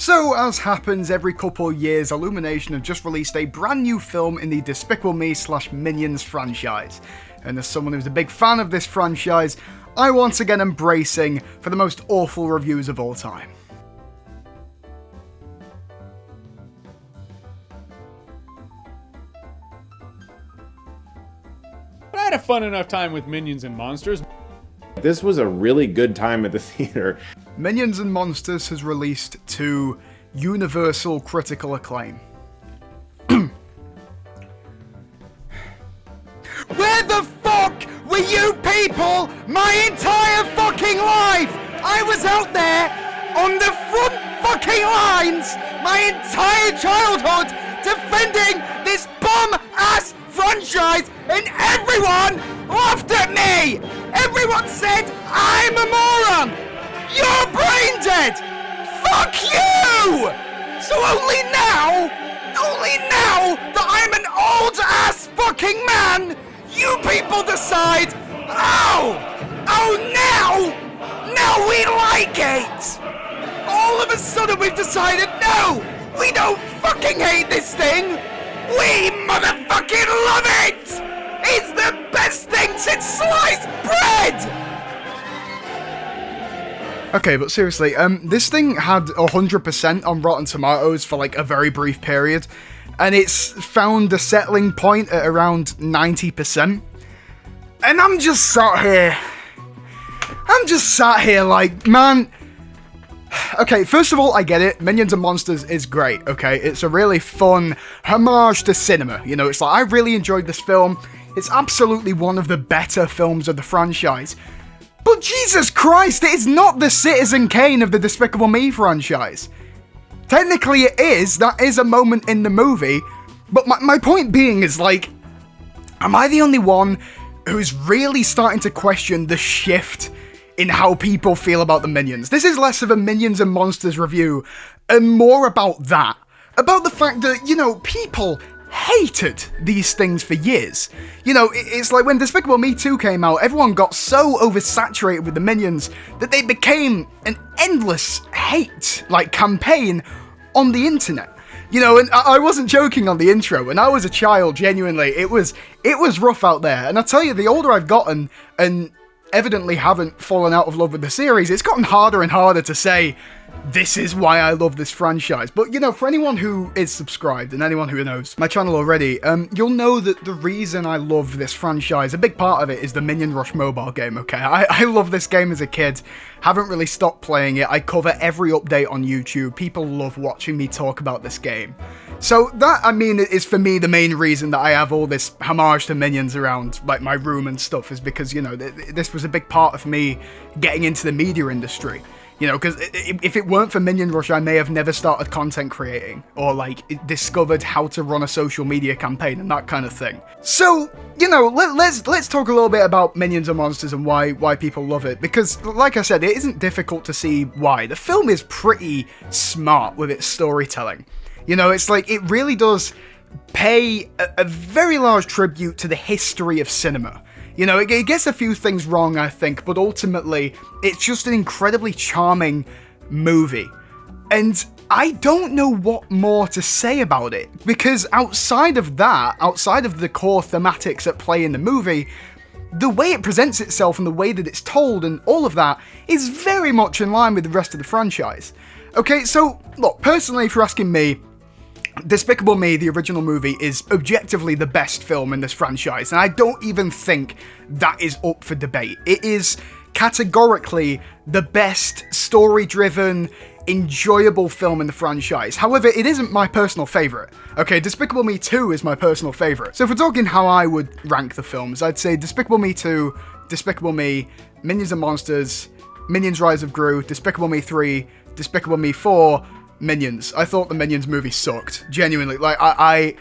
So, as happens every couple of years, Illumination have just released a brand new film in the Despicable Me/Minions franchise. And as someone who's a big fan of this franchise, I once again am bracing for the most awful reviews of all time. I had a fun enough time with Minions and Monsters. This was a really good time at the theater. Minions and Monsters has released to universal critical acclaim. Where the fuck were you people my entire fucking life? I was out there on the front fucking lines my entire childhood defending this bum-ass franchise, and everyone laughed at me! Everyone said I'm a moron! You're brain dead! Fuck you! So only now that I'm an old-ass fucking man, you people decide, now we like it! All of a sudden we've decided, no, we don't fucking hate this thing! We motherfucking love it! It's the best thing since sliced bread! Okay, but seriously, this thing had 100% on Rotten Tomatoes for like a very brief period, and it's found a settling point at around 90%. And I'm just sat here like, man. Okay, first of all, I get it. Minions and Monsters is great, okay? It's a really fun homage to cinema. You know, it's like, I really enjoyed this film. It's absolutely one of the better films of the franchise. But Jesus Christ, it is not the Citizen Kane of the Despicable Me franchise. Technically it is, that is a moment in the movie, but my point being is like, am I the only one who's really starting to question the shift in how people feel about the Minions? This is less of a Minions and Monsters review, and more about that. About the fact that, you know, people hated these things for years. You know, it's like when Despicable Me 2 came out, everyone got so oversaturated with the Minions that they became an endless hate, like, campaign on the internet. You know, and I wasn't joking on the intro. When I was a child, genuinely, it was rough out there. And I tell you, the older I've gotten, and evidently haven't fallen out of love with the series, it's gotten harder and harder to say, this is why I love this franchise. But, you know, for anyone who is subscribed and anyone who knows my channel already, you'll know that the reason I love this franchise, a big part of it is the Minion Rush mobile game, okay? I love this game as a kid, haven't really stopped playing it, I cover every update on YouTube, people love watching me talk about this game. So that, I mean, is for me the main reason that I have all this homage to Minions around, like, my room and stuff, is because, you know, this was a big part of me getting into the media industry. You know, because if it weren't for Minion Rush, I may have never started content creating, or, like, discovered how to run a social media campaign and that kind of thing. So, you know, let's talk a little bit about Minions and Monsters and why people love it, because, like I said, it isn't difficult to see why. The film is pretty smart with its storytelling. You know, it's like, it really does pay a very large tribute to the history of cinema. You know, it gets a few things wrong, I think, but ultimately, it's just an incredibly charming movie. And I don't know what more to say about it, because outside of that, outside of the core thematics at play in the movie, the way it presents itself and the way that it's told and all of that is very much in line with the rest of the franchise. Okay, so, look, personally, if you're asking me, Despicable Me, the original movie, is objectively the best film in this franchise, and I don't even think that is up for debate. It is categorically the best story-driven, enjoyable film in the franchise. However, it isn't my personal favourite. Okay, Despicable Me 2 is my personal favourite. So if we're talking how I would rank the films, I'd say Despicable Me 2, Despicable Me, Minions and Monsters, Minions Rise of Gru, Despicable Me 3, Despicable Me 4, Minions. I thought the Minions movie sucked. Genuinely. Like, I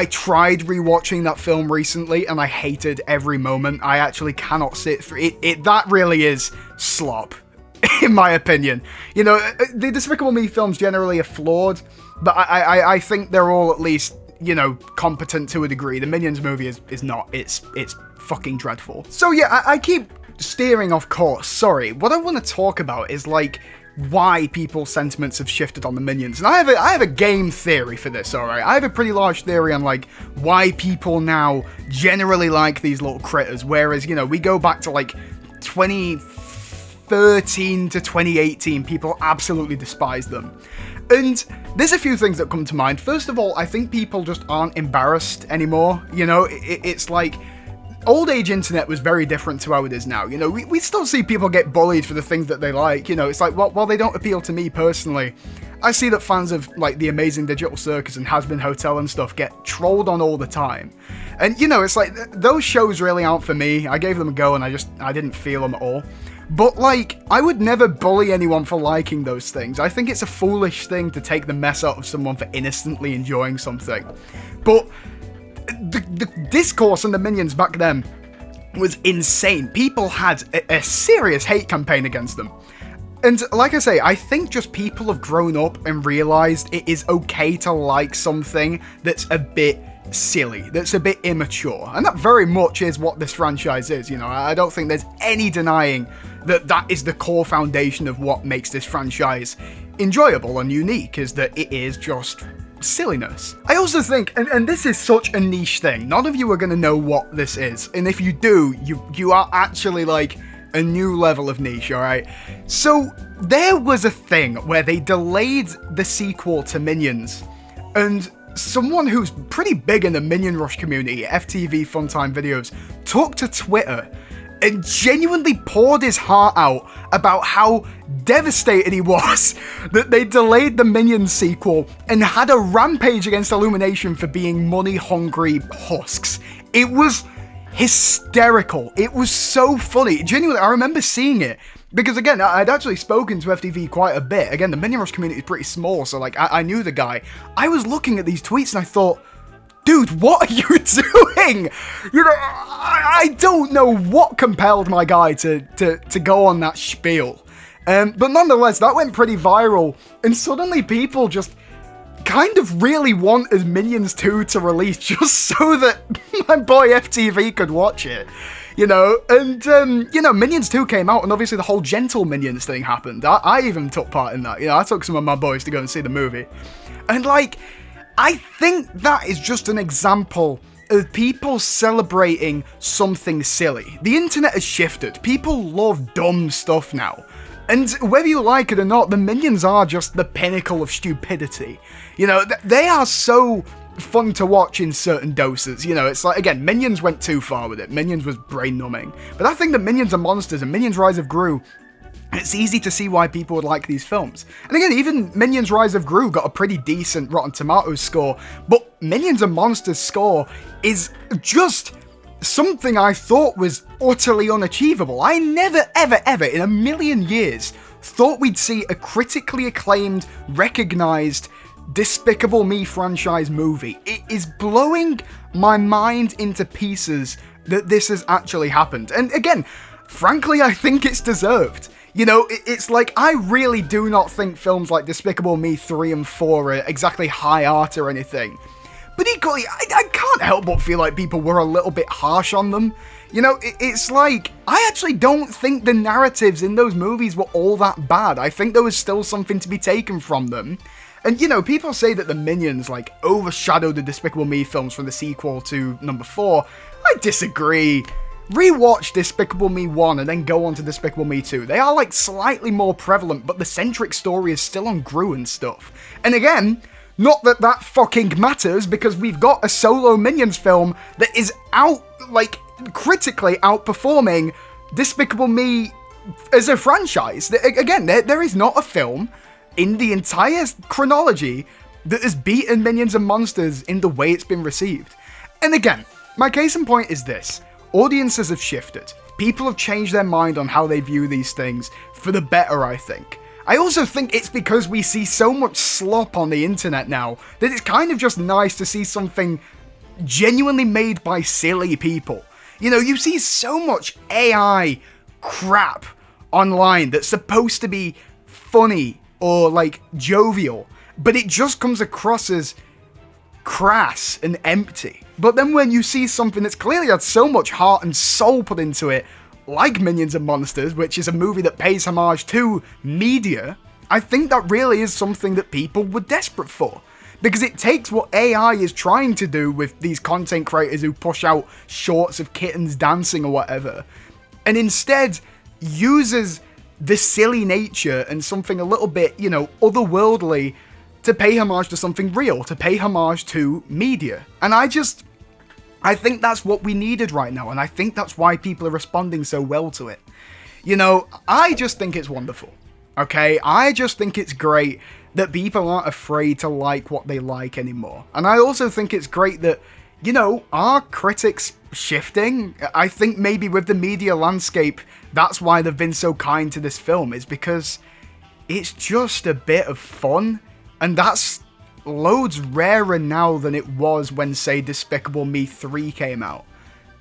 tried rewatching that film recently, and I hated every moment. I actually cannot sit through it. That really is slop, in my opinion. You know, the Despicable Me films generally are flawed, but I think they're all at least, you know, competent to a degree. The Minions movie is not. It's fucking dreadful. So yeah, I keep steering off course. Sorry. What I want to talk about is, like, why people's sentiments have shifted on the Minions. And I have a game theory for this, alright? I have a pretty large theory on, like, why people now generally like these little critters, whereas, you know, we go back to, like, 2013 to 2018, people absolutely despise them. And there's a few things that come to mind. First of all, I think people just aren't embarrassed anymore. You know, it's like, old age internet was very different to how it is now. You know, we still see people get bullied for the things that they like. You know, it's like, while they don't appeal to me personally, I see that fans of, like, The Amazing Digital Circus and Has Been Hotel and stuff get trolled on all the time. And, you know, it's like, those shows really aren't for me. I gave them a go and I didn't feel them at all. But, like, I would never bully anyone for liking those things. I think it's a foolish thing to take the mess out of someone for innocently enjoying something. But the discourse on the Minions back then was insane. People had a serious hate campaign against them. And like I say, I think just people have grown up and realized it is okay to like something that's a bit silly, that's a bit immature. And that very much is what this franchise is, you know. I don't think there's any denying that that is the core foundation of what makes this franchise enjoyable and unique, is that it is just silliness. I also think, and this is such a niche thing, none of you are going to know what this is, and if you do, you are actually like a new level of niche, alright? So, there was a thing where they delayed the sequel to Minions, and someone who's pretty big in the Minion Rush community, FTV Funtime Videos, took to Twitter and genuinely poured his heart out about how devastated he was that they delayed the Minions sequel and had a rampage against Illumination for being money-hungry husks. It was hysterical. It was so funny. Genuinely, I remember seeing it. Because again, I'd actually spoken to FTV quite a bit. Again, the Minion Rush community is pretty small, so like, I knew the guy. I was looking at these tweets and I thought, dude, what are you doing? You know, I don't know what compelled my guy to go on that spiel. But nonetheless, that went pretty viral, and suddenly people just kind of really wanted Minions 2 to release just so that my boy FTV could watch it. You know, and, you know, Minions 2 came out, and obviously the whole Gentle Minions thing happened. I even took part in that. You know, I took some of my boys to go and see the movie. And, like, I think that is just an example of people celebrating something silly. The internet has shifted. People love dumb stuff now. And whether you like it or not, the Minions are just the pinnacle of stupidity. You know, they are so fun to watch in certain doses. You know, it's like, again, Minions went too far with it. Minions was brain-numbing. But I think that Minions and Monsters and Minions Rise of Gru, it's easy to see why people would like these films. And again, even Minions Rise of Gru got a pretty decent Rotten Tomatoes score, but Minions and Monsters score is just something I thought was utterly unachievable. I never, ever, ever in a million years thought we'd see a critically acclaimed, recognized Despicable Me franchise movie. It is blowing my mind into pieces that this has actually happened. And again, frankly, I think it's deserved. You know, it's like, I really do not think films like Despicable Me 3 and 4 are exactly high art or anything. But equally, I can't help but feel like people were a little bit harsh on them. You know, it's like, I actually don't think the narratives in those movies were all that bad. I think there was still something to be taken from them. And, you know, people say that the Minions, like, overshadowed the Despicable Me films from the sequel to number 4. I disagree. Rewatch Despicable Me 1 and then go on to Despicable Me 2. They are, like, slightly more prevalent, but the centric story is still on Gru and stuff. And again, not that that fucking matters, because we've got a solo Minions film that is critically outperforming Despicable Me as a franchise. Again, there is not a film in the entire chronology that has beaten Minions and Monsters in the way it's been received. And again, my case in point is this. Audiences have shifted. People have changed their mind on how they view these things for the better, I think. I also think it's because we see so much slop on the internet now that it's kind of just nice to see something genuinely made by silly people. You know, you see so much AI crap online that's supposed to be funny or, like, jovial, but it just comes across as crass and empty. But then when you see something that's clearly had so much heart and soul put into it, like Minions and Monsters, which is a movie that pays homage to media, I think that really is something that people were desperate for. Because it takes what AI is trying to do with these content creators who push out shorts of kittens dancing or whatever, and instead uses the silly nature and something a little bit, you know, otherworldly to pay homage to something real, to pay homage to media. And I think that's what we needed right now, and I think that's why people are responding so well to it. You know, I just think it's wonderful, okay? I just think it's great that people aren't afraid to like what they like anymore. And I also think it's great that, you know, our critics shifting. I think maybe with the media landscape, that's why they've been so kind to this film, is because it's just a bit of fun, and that's loads rarer now than it was when, say, Despicable Me 3 came out.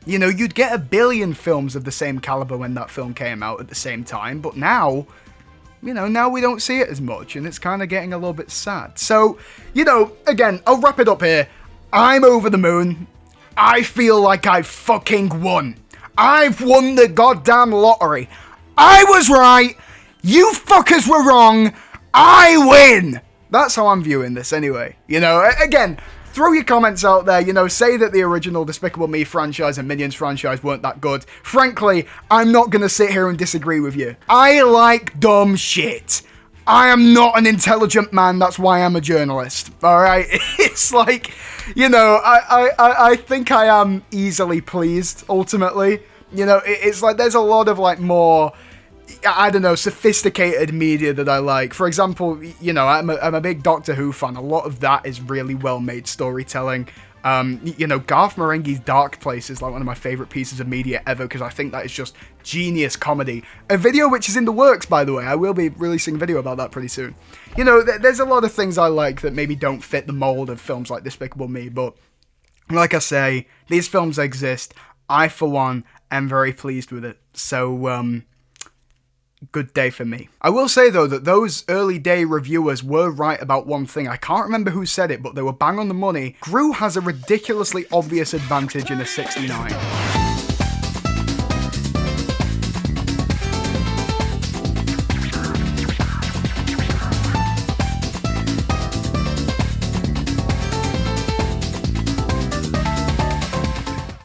You know, you'd get a billion films of the same caliber when that film came out at the same time, but now, you know, now we don't see it as much, and it's kind of getting a little bit sad. So, you know, again, I'll wrap it up here. I'm over the moon. I feel like I fucking won. I've won the goddamn lottery. I was right. You fuckers were wrong. I win. That's how I'm viewing this anyway. You know, again, throw your comments out there, you know, say that the original Despicable Me franchise and Minions franchise weren't that good. Frankly, I'm not going to sit here and disagree with you. I like dumb shit. I am not an intelligent man, that's why I'm a journalist, alright? It's like, you know, I think I am easily pleased, ultimately. You know, it's like there's a lot of, like, more, I don't know, sophisticated media that I like. For example, you know, I'm a big Doctor Who fan. A lot of that is really well-made storytelling. You know, Garth Marenghi's Dark Place is like one of my favorite pieces of media ever, because I think that is just genius comedy. A video which is in the works, by the way. I will be releasing a video about that pretty soon. You know, there's a lot of things I like that maybe don't fit the mold of films like Despicable Me, but like I say, these films exist. I, for one, am very pleased with it. So, good day for me. I will say, though, that those early day reviewers were right about one thing. I can't remember who said it, but they were bang on the money. Gru has a ridiculously obvious advantage in a 69.